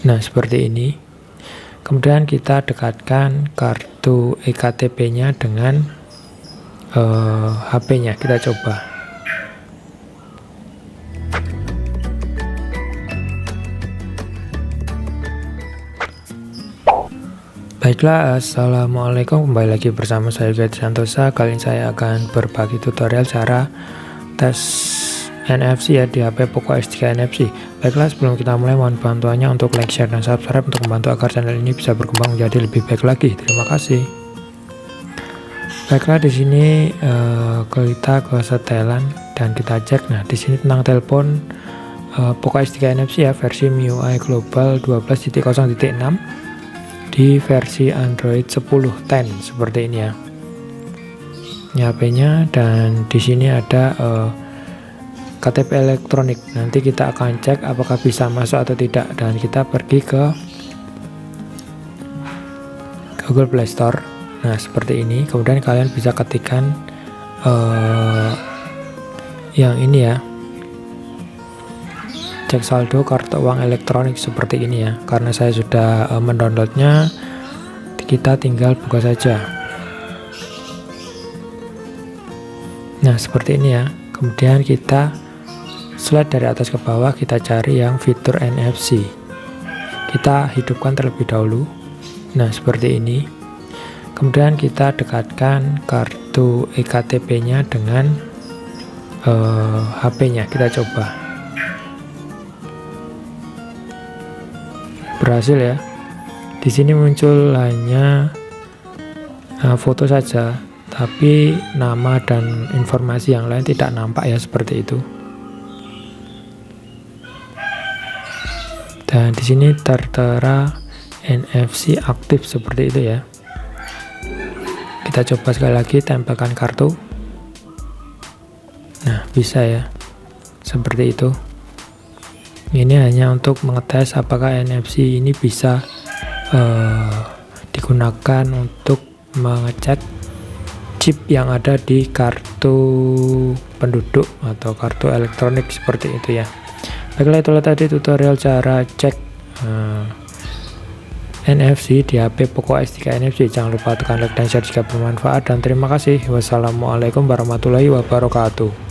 Nah, seperti ini. Kemudian kita dekatkan kartu ektp-nya dengan HP-nya. Kita coba. Baiklah, assalamualaikum, kembali lagi bersama saya Gadi Santosa. Kali ini saya akan berbagi tutorial cara tes NFC ya di HP Poco X3 NFC. Baiklah, sebelum kita mulai mohon bantuannya untuk like, share, dan subscribe untuk membantu agar channel ini bisa berkembang menjadi lebih baik lagi. Terima kasih. Baiklah, di sini kita ke setelan dan kita cek. Nah, di sini tentang telepon Poco X3 NFC ya, versi MIUI Global 12.0.6 di versi Android 10.10 seperti ini ya. Ini HP-nya, dan di sini ada KTP elektronik. Nanti kita akan cek apakah bisa masuk atau tidak, dan kita pergi ke Google Play Store. Nah, seperti ini. Kemudian kalian bisa ketikkan yang ini ya, cek saldo kartu uang elektronik seperti ini ya. Karena saya sudah mendownloadnya, kita tinggal buka saja. Nah, seperti ini ya. Kemudian kita slide dari atas ke bawah, kita cari yang fitur NFC. Kita hidupkan terlebih dahulu. Nah, seperti ini. Kemudian kita dekatkan kartu ektp-nya dengan HP-nya. Kita coba. Berhasil ya. Di sini muncul hanya foto saja, tapi nama dan informasi yang lain tidak nampak ya, seperti itu. Dan di sini tertera NFC aktif seperti itu ya. Kita coba sekali lagi, tempelkan kartu. Nah, bisa ya, seperti itu. Ini hanya untuk mengetes apakah NFC ini bisa digunakan untuk mengecek chip yang ada di kartu penduduk atau kartu elektronik seperti itu ya. Baiklah, itulah tadi tutorial cara cek NFC di HP Poco X3 NFC. Jangan lupa tekan like dan share jika bermanfaat, dan terima kasih. Wassalamualaikum warahmatullahi wabarakatuh.